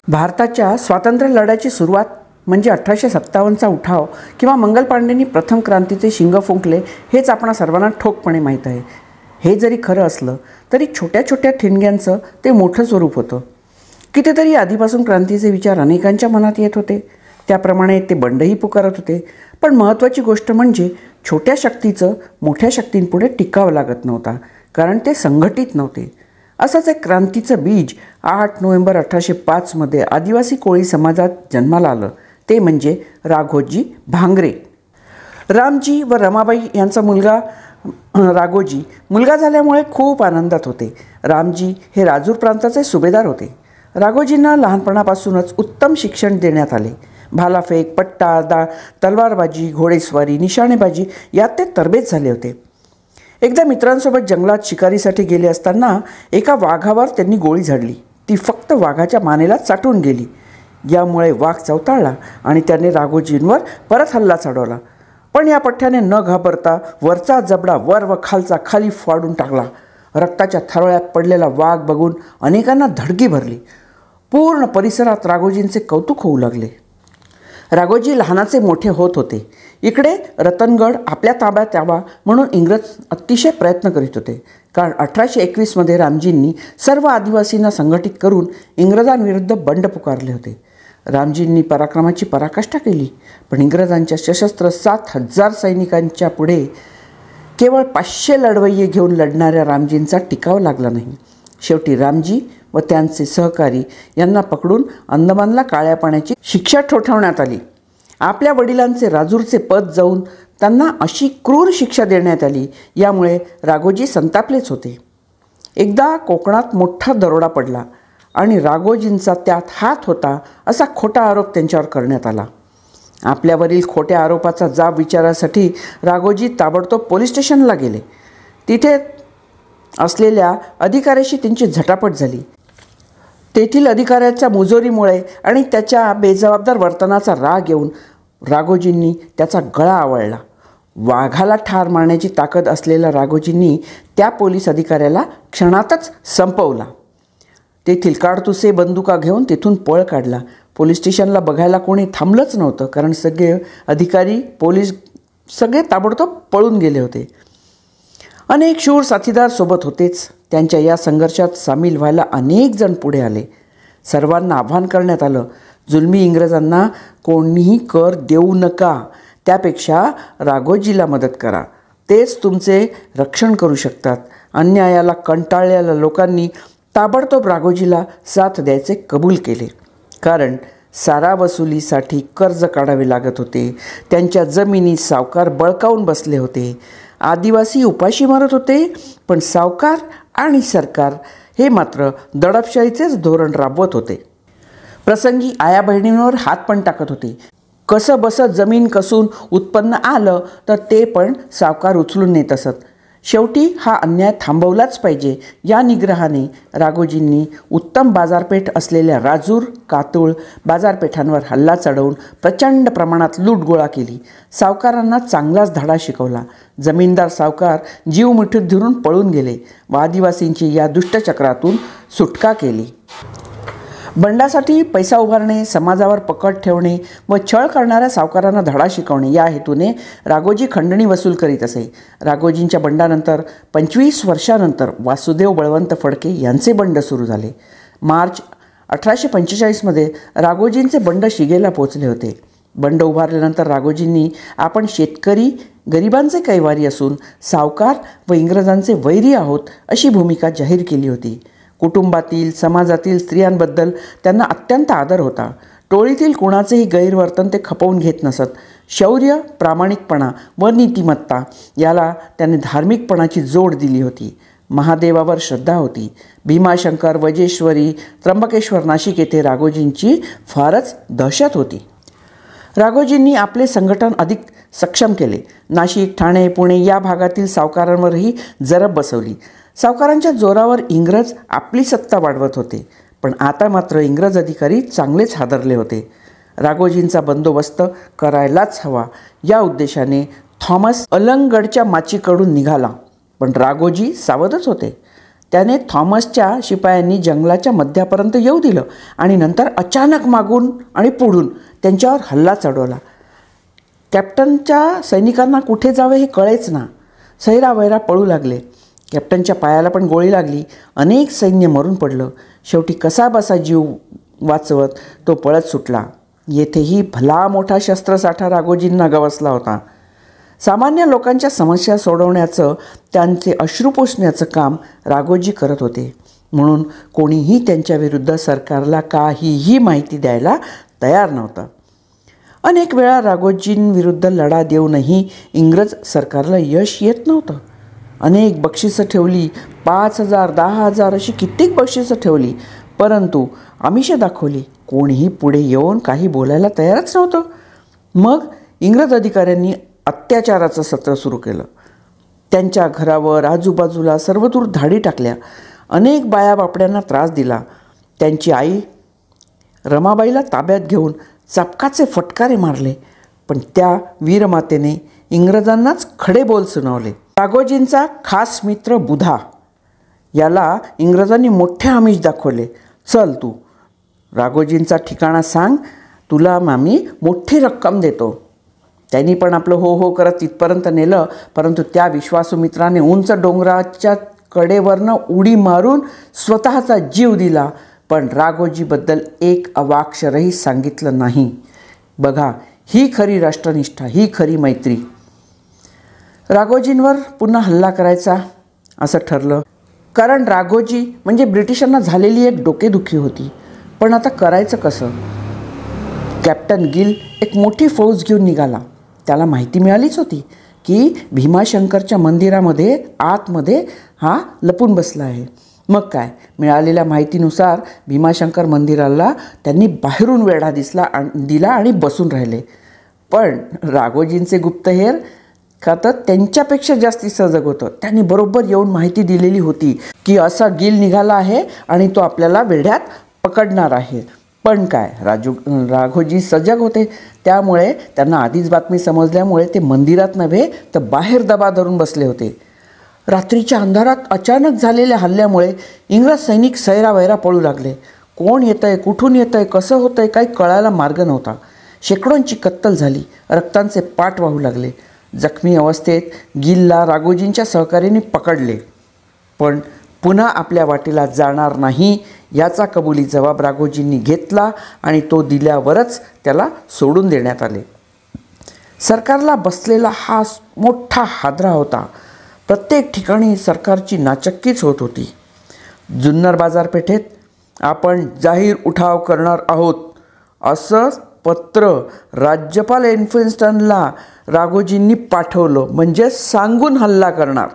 भारताच्या स्वातंत्र्य लढ्याची सुरुवात म्हणजे 1857चा उठाव किंवा मंगल पांडेंनी प्रथम क्रांतीचे शिंग फुंकले हेच आपणा सर्वांना ठोकपणे माहीत आहे. हे जरी खरं असलं तरी छोट्या छोट्या ठिणग्यांचं ते मोठं स्वरूप होतं. कितीतरी आधीपासून क्रांतीचे विचार अनेकांच्या मनात येत होते. त्याप्रमाणे ते बंडही पुकारत होते. पण महत्त्वाची गोष्ट म्हणजे छोट्या शक्तीचं मोठ्या शक्तींपुढे टिकावं लागत नव्हता, कारण ते संघटित नव्हते. असंच एक क्रांतीचं बीज 8 नोव्हेंबर 1805 आदिवासी कोळी समाजात जन्माला आलं. ते म्हणजे राघोजी भांगरे. रामजी व रमाबाई यांचा मुलगा राघोजी मुलगा झाल्यामुळे खूप आनंदात होते. रामजी हे राजूर प्रांताचे सुभेदार होते. राघोजींना लहानपणापासूनच उत्तम शिक्षण देण्यात आले. भालाफेक, पट्टा, तलवारबाजी, घोडेस्वारी, निशाणेबाजी यात ते तरबेज झाले होते. एकदा मित्रांसोबत जंगलात शिकारीसाठी गेले असताना एका वाघावर त्यांनी गोळी झाडली. ती फक्त वाघाच्या मानेला चाटून गेली. यामुळे वाघ चवताळला आणि त्याने राघोजींवर परत हल्ला चढवला. पण या पठ्ठ्याने न घाबरता वरचा जबडा वर व खालचा खाली फाडून टाकला. रक्ताच्या थारोळ्यात पडलेला वाघ बघून अनेकांना धडकी भरली. पूर्ण परिसरात राघोजींचे कौतुक होऊ लागले. राघोजी लहानाचे मोठे होत होते. इकडे रतनगड आपल्या ताब्यात यावा म्हणून इंग्रज अतिशय प्रयत्न करीत होते. कारण 1821 रामजींनी सर्व आदिवासींना संघटित करून इंग्रजांविरुद्ध बंड पुकारले होते. रामजींनी पराक्रमाची पराकाष्ठा केली, पण इंग्रजांच्या सशस्त्र 7,000 सैनिकांच्या पुढे केवळ 500 लढवय्ये घेऊन लढणाऱ्या रामजींचा टिकाव लागला नाही. शेवटी रामजी व त्यांचे सहकारी यांना पकडून अंदमानला काळ्या पाण्याची शिक्षा ठोठावण्यात आली. आपल्या वडिलांचे राजूरचे पद जाऊन त्यांना अशी क्रूर शिक्षा देण्यात आली. यामुळे राघोजी संतापलेच होते. एकदा कोकणात मोठा दरोडा पडला आणि राघोजींचा त्यात हात होता असा खोटा आरोप त्यांच्यावर करण्यात आला. आपल्यावरील खोट्या आरोपाचा जाब विचारासाठी राघोजी ताबडतोब पोलीस स्टेशनला गेले. तिथे असलेल्या अधिकाऱ्याशी त्यांची झटापट झाली. तेथील अधिकाऱ्याच्या मुजोरीमुळे आणि त्याच्या बेजबाबदार वर्तनाचा राग येऊन राघोजींनी त्याचा गळा आवळला. वाघाला ठार मारण्याची ताकद असलेल्या राघोजींनी त्या पोलीस अधिकाऱ्याला क्षणातच संपवला. तेथील काडतुसे बंदुका घेऊन तेथून पळ काढला. पोलीस स्टेशनला बघायला कोणी थांबलंच नव्हतं, कारण सगळे अधिकारी पोलीस सगळे ताबडतोब पळून गेले होते. अनेक शूर साथीदार सोबत होतेच. त्यांच्या या संघर्षात सामील व्हायला अनेक जण पुढे आले. सर्वांना आव्हान करण्यात आलं, जुलमी इंग्रजांना कोणीही कर देऊ नका, त्यापेक्षा राघोजीला मदत करा, तेच तुमचे रक्षण करू शकतात. अन्यायाला कंटाळलेल्या लोकांनी ताबडतोब राघोजीला साथ द्यायचे कबूल केले, कारण सारा वसुलीसाठी कर्ज काढावे लागत होते. त्यांच्या जमिनी सावकार बळकावून बसले होते. आदिवासी उपाशी मरत होते, पण सावकार आणि सरकार हे मात्र दडपशाहीचेच धोरण राबवत होते. प्रसंगी आया बहिणींवर हात पण टाकत होते. कसं बसं जमीन कसून उत्पन्न आलं तर ते पण सावकार उचलून नेत असत. शेवटी हा अन्याय थांबवलाच पाहिजे या निग्रहाने राघोजींनी उत्तम बाजारपेठ असलेल्या राजूर, कातूळ बाजारपेठांवर हल्ला चढवून प्रचंड प्रमाणात लूट गोळा केली. सावकारांना चांगलाच धडा शिकवला. जमीनदार सावकार जीव मुठीत धरून पळून गेले व आदिवासींची या दुष्टचक्रातून सुटका केली. बंडासाठी पैसा उभारणे, समाजावर पकड ठेवणे व छळ करणाऱ्या सावकारांना धडा शिकवणे या हेतूने राघोजी खंडणी वसूल करीत असे. राघोजींच्या बंडानंतर 25 वर्षानंतर वासुदेव बळवंत फडके यांचे बंड सुरू झाले. मार्च 1845 राघोजींचे बंड शिगेला पोचले होते. बंड उभारल्यानंतर राघोजींनी आपण शेतकरी गरिबांचे कैवारी असून सावकार व इंग्रजांचे वैरी आहोत अशी भूमिका जाहीर केली होती. कुटुंबातील, समाजातील स्त्रियांबद्दल त्यांना अत्यंत आदर होता. टोळीतील कुणाचेही गैरवर्तन ते खपवून घेत नसत. शौर्य, प्रामाणिकपणा व नीतिमत्ता याला त्यांनी धार्मिकपणाची जोड दिली होती. महादेवावर श्रद्धा होती. भीमाशंकर, वजेश्वरी, त्र्यंबकेश्वर, नाशिक येथे राघोजींची फारच दहशत होती. राघोजींनी आपले संघटन अधिक सक्षम केले. नाशिक, ठाणे, पुणे या भागातील सावकारांवरही जरब बसवली. सावकारांच्या जोरावर इंग्रज आपली सत्ता वाढवत होते, पण आता मात्र इंग्रज अधिकारी चांगलेच हादरले होते. राघोजींचा बंदोबस्त करायलाच हवा या उद्देशाने थॉमस अलंगडच्या माचीकडून निघाला, पण राघोजी सावधच होते. त्याने थॉमसच्या शिपायांनी जंगलाच्या मध्यापर्यंत येऊ दिलं आणि नंतर अचानक मागून आणि पुढून त्यांच्यावर हल्ला चढवला. कॅप्टनच्या सैनिकांना कुठे जावे हे कळेच ना. सैरावैरा पळू लागले. कॅप्टनच्या पायाला पण गोळी लागली. अनेक सैन्य मरून पडलं. शेवटी कसाबसा जीव वाचवत तो पळत सुटला. येथेही भला मोठा शस्त्रसाठा राघोजींना गवसला होता. सामान्य लोकांच्या समस्या सोडवण्याचं, त्यांचे अश्रू पुसण्याचं काम राघोजी करत होते. म्हणून कोणीही त्यांच्याविरुद्ध सरकारला काहीही माहिती द्यायला तयार नव्हतं. अनेक वेळा राघोजींविरुद्ध लढा देऊनही इंग्रज सरकारला यश येत नव्हतं. अनेक बक्षिसं ठेवली, 5,000 10,000 अशी कित्येक बक्षिसं ठेवली, परंतु आमिषे दाखवली. कोणीही पुढे येऊन काही बोलायला तयारच नव्हतं. मग इंग्रज अधिकाऱ्यांनी अत्याचाराचं सत्र सुरू केलं. त्यांच्या घरावर आजूबाजूला सर्वदूर धाडी टाकल्या. अनेक बायाबापड्यांना त्रास दिला. त्यांची आई रमाबाईला ताब्यात घेऊन चापकाचे फटकारे मारले. पण त्या वीरमातेने इंग्रजांनाच खडे बोल सुनावले. राघोजींचा खास मित्र बुधा याला इंग्रजांनी मोठे आमिष दाखवले. चल तू राघोजींचा ठिकाणा सांग, तुला आम्ही मोठी रक्कम देतो. त्यांनी पण आपलं हो हो करत तिथपर्यंत नेलं, परंतु त्या विश्वासू मित्राने उंच डोंगराच्या कडेवरनं उडी मारून स्वतःचा जीव दिला. पण राघोजीबद्दल एक अवाक्षरही सांगितलं नाही. बघा, ही खरी राष्ट्रनिष्ठा, ही खरी मैत्री. राघोजींवर पुन्हा हल्ला करायचा असं ठरलं, कारण राघोजी म्हणजे ब्रिटिशांना झालेली एक डोकेदुखी होती. पण आता करायचं कसं? कॅप्टन गिल एक मोठी फौज घेऊन निघाला. त्याला माहिती मिळालीच होती की भीमाशंकरच्या मंदिरामध्ये आतमध्ये हा लपून बसला आहे. मग काय, मिळालेल्या माहितीनुसार भीमाशंकर मंदिराला त्यांनी बाहेरून वेढा दिला आणि बसून राहिले. पण राघोजींचे गुप्तहेर खातं त्यांच्यापेक्षा जास्ती सजग होतं. त्यांनी बरोबर येऊन माहिती दिलेली होती की असा गिल निघाला आहे आणि तो आपल्याला वेढ्यात पकडणार आहे. पण काय, राघोजी सजग होते. त्यामुळे त्यांना आधीच बातमी समजल्यामुळे ते मंदिरात नव्हे तर बाहेर दबा धरून बसले होते. रात्रीच्या अंधारात अचानक झालेल्या हल्ल्यामुळे इंग्रज सैनिक सैरावैरा पळू लागले. कोण येतंय, कुठून येतंय, कसं होतंय काही कळायला मार्ग नव्हता. शेकडोंची कत्तल झाली. रक्तांचे पाट वाहू लागले. जखमी अवस्थेत गिलला राघोजींच्या सहकार्याने पकडले. पण पुन्हा आपल्या वाटेला जाणार नाही याचा कबुली जबाब राघोजींनी घेतला आणि तो दिल्यावरच त्याला सोडून देण्यात आले. सरकारला बसलेला हा मोठा हादरा होता. प्रत्येक ठिकाणी सरकारची नाचक्कीच होत होती. जुन्नर बाजारपेठेत आपण जाहीर उठाव करणार आहोत असं पत्र राज्यपाल एल्फिन्स्टनला राघोजींनी पाठवलं, म्हणजे सांगून हल्ला करणार.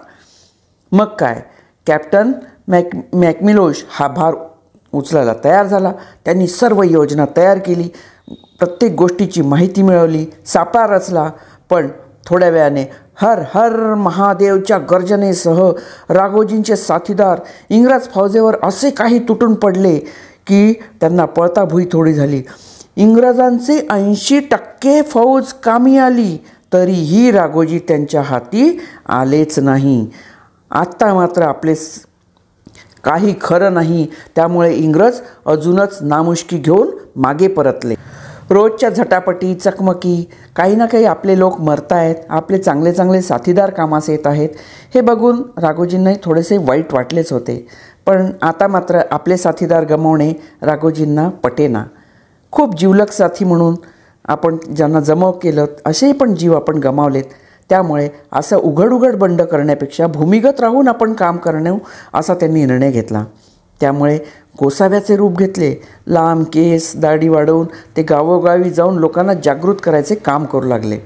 मग काय, कॅप्टन मॅकमिलोश हा भार उचलायला तयार झाला. त्यांनी सर्व योजना तयार केली. प्रत्येक गोष्टीची माहिती मिळवली, सापळा रचला. पण थोड्या वेळाने हर हर महादेवच्या गर्जनेसह राघोजींचे साथीदार इंग्रज फौजेवर असे काही तुटून पडले की त्यांना पळता भुई थोडी झाली. इंग्रजांचे 80% फौज कामी आली, तरीही राघोजी त्यांच्या हाती आलेच नाही. आत्ता मात्र आपले काही खरं नाही. त्यामुळे इंग्रज अजूनच नामुष्की घेऊन मागे परतले. रोजच्या झटापटी, चकमकी, काही ना काही आपले लोक मरतायत, आपले चांगले चांगले साथीदार कामास येत आहेत, हे बघून राघोजींनाही थोडेसे वाईट वाटलेच होते. पण आता मात्र आपले साथीदार गमावणे राघोजींना पटेना. खूप जिवलग साथी म्हणून आपण ज्यांना जमव केलं असेही पण जीव आपण गमावलेत. त्यामुळे असं उघड उघड बंड करण्यापेक्षा भूमिगत राहून आपण काम करणं असा त्यांनी निर्णय घेतला. त्यामुळे गोसाव्याचे रूप घेतले. लांब केस, दाढी वाढवून ते गावोगावी जाऊन लोकांना जागृत करायचे काम करू लागले.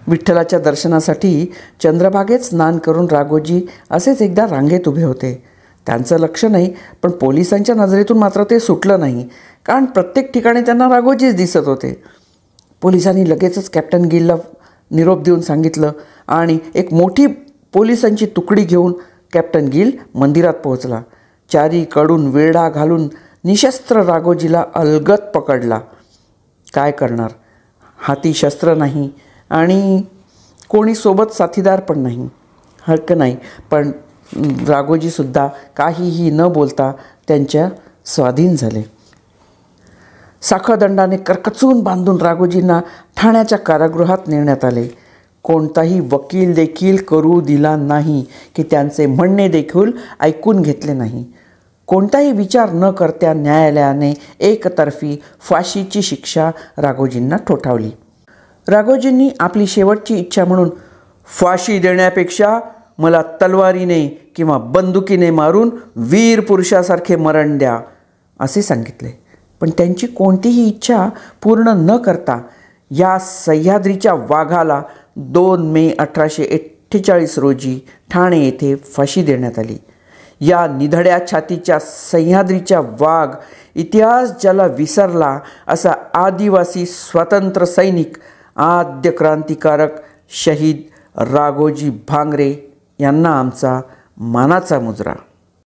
विठ्ठलाच्या दर्शनासाठी चंद्रभागेत स्नान करून राघोजी असेच एकदा रांगेत उभे होते. त्यांचं लक्ष नाही, पण पोलिसांच्या नजरेतून मात्र ते सुटलं नाही, कारण प्रत्येक ठिकाणी त्यांना राघोजीच दिसत होते. पोलिसांनी लगेचच कॅप्टन गिलला निरोप देऊन सांगितलं आणि एक मोठी पोलिसांची तुकडी घेऊन कॅप्टन गिल मंदिरात पोहोचला. चारीकडून वेढा घालून निशस्त्र राघोजीला अलगद पकडला. काय करणार, हाती शस्त्र नाही आणि कोणी सोबत साथीदार पण नाही. हरकत नाही, पण राघोजीसुद्धा काहीही न बोलता त्यांच्या स्वाधीन झाले. साखळदंडाने करकचून बांधून राघोजींना ठाण्याच्या कारागृहात नेण्यात आले. कोणताही वकील देखील करू दिला नाही की त्यांचे म्हणणे देखील ऐकून घेतले नाही. कोणताही विचार न करता न्यायालयाने एकतर्फी फाशीची शिक्षा राघोजींना ठोठावली. राघोजींनी आपली शेवटची इच्छा म्हणून फाशी देण्यापेक्षा मला तलवारीने किंवा बंदुकीने मारून वीर पुरुषासारखे मरण द्या असे सांगितले. पण त्यांची कोणतीही इच्छा पूर्ण न करता या सह्याद्रीच्या वाघाला 2 मे 1848 रोजी ठाणे येथे फाशी देण्यात आली. या निधड्या छातीच्या सह्याद्रीच्या वाघ, इतिहास ज्याला विसरला असा आदिवासी स्वातंत्र्य सैनिक, आद्य क्रांतिकारक शहीद राघोजी भांगरे यांना आमचा मानाचा मुजरा.